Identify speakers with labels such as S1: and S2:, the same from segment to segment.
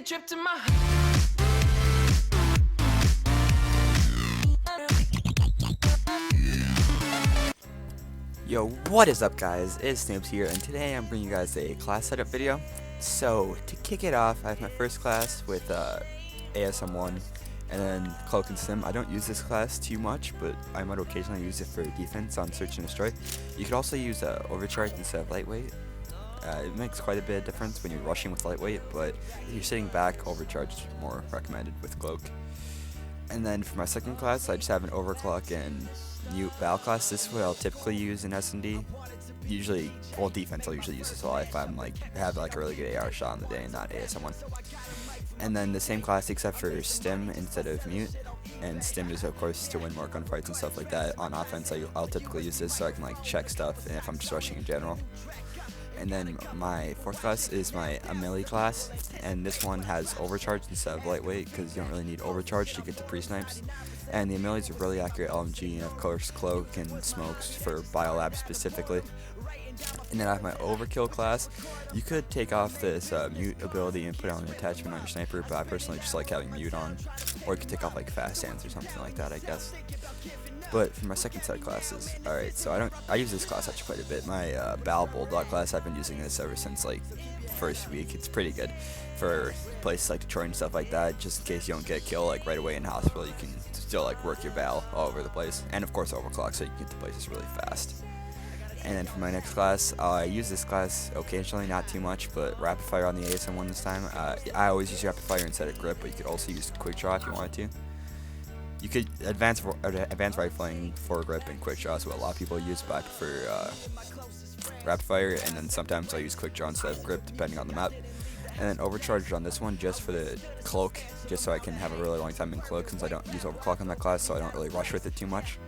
S1: a trip to my.
S2: Yo, what is up guys, it's Snoops here, and today I'm bringing you guys a class setup video. So, to kick it off, I have my first class with ASM1, and then Cloak and Sim. I don't use this class too much, but I might occasionally use it for defense on Search and Destroy. You could also use Overcharge instead of Lightweight. It makes quite a bit of difference when you're rushing with Lightweight, but if you're sitting back, Overcharge is more recommended with Cloak. And then for my second class, I just have an Overclock and Mute BAL class. This is what I'll typically use in S&D. Usually, well, defense I'll usually use this a lot if I'm have a really good AR shot on the day and not ASM1. And then the same class except for Stim instead of Mute. And Stim is of course to win more gunfights and stuff like that. On offense, I'll typically use this so I can check stuff and if I'm just rushing in general. And then my fourth class is my MLG class, and this one has Overcharge instead of Lightweight because you don't really need Overcharge to get the pre-snipes. And the MLG is a really accurate LMG, and of course Cloak and Smokes for BioLab specifically. And then I have my Overkill class. You could take off this Mute ability and put on an attachment on your sniper, but I personally just like having Mute on. Or you could take off Fast Hands or something like that, I guess. But for my second set of classes, alright, so I use this class actually quite a bit. My BAL Bulldog class, I've been using this ever since first week. It's pretty good for places like Detroit and stuff like that. Just in case you don't get a kill right away in hospital, you can still work your BAL all over the place. And of course Overclock, so you can get to places really fast. And then for my next class, I use this class occasionally, not too much, but Rapid Fire on the ASM1 this time. I always use Rapid Fire instead of Grip, but you could also use Quick Draw if you wanted to. You could advance rifling for Grip and Quick Draw is what a lot of people use, but I prefer Rapid Fire, and then sometimes I use Quick Draw instead of Grip depending on the map. And then Overcharge on this one just for the Cloak, just so I can have a really long time in Cloak since I don't use Overclock on that class, so I don't really rush with it too much.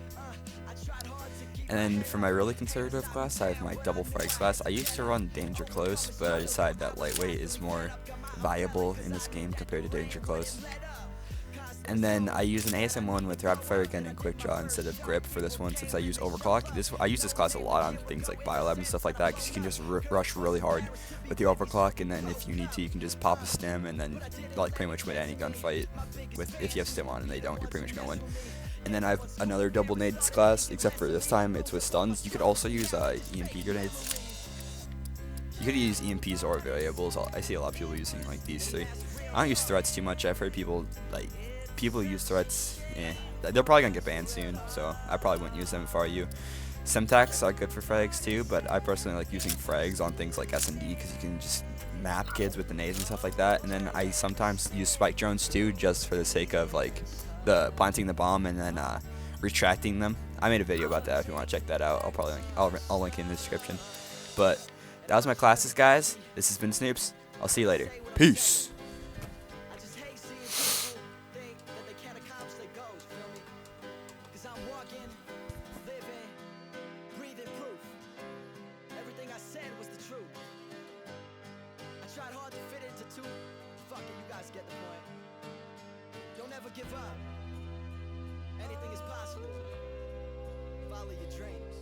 S2: And then for my really conservative class, I have my Double Frags class. I used to run Danger Close, but I decided that Lightweight is more viable in this game compared to Danger Close. And then I use an ASM1 with Rapid Fire again and Quick Draw instead of Grip for this one since I use Overclock. I use this class a lot on things like BioLab and stuff like that because you can just rush really hard with the Overclock, and then if you need to, you can just pop a Stim and then pretty much win any gunfight. If you have Stim on and they don't, you're pretty much going to win. And then I have another double nades class, except for this time it's with stuns. You could also use EMP grenades. You could use EMPs or variables. I see a lot of people using these three. I don't use threats too much. I've heard people use threats. They're probably gonna get banned soon, so I probably wouldn't use them if I were you. Semtacs are good for frags too, but I personally like using frags on things like S&D because you can just map kids with the nades and stuff like that. And then I sometimes use spike drones too, just for the sake of the planting the bomb and then retracting them. I made a video about that if you want to check that out. I'll link it in the description. But that was my classes, guys. This has been Snoops. I'll see you later. Peace.
S3: Tried hard to fit into two. Fuck it, you guys get the point. Don't ever give up. Anything is possible. Follow your dreams.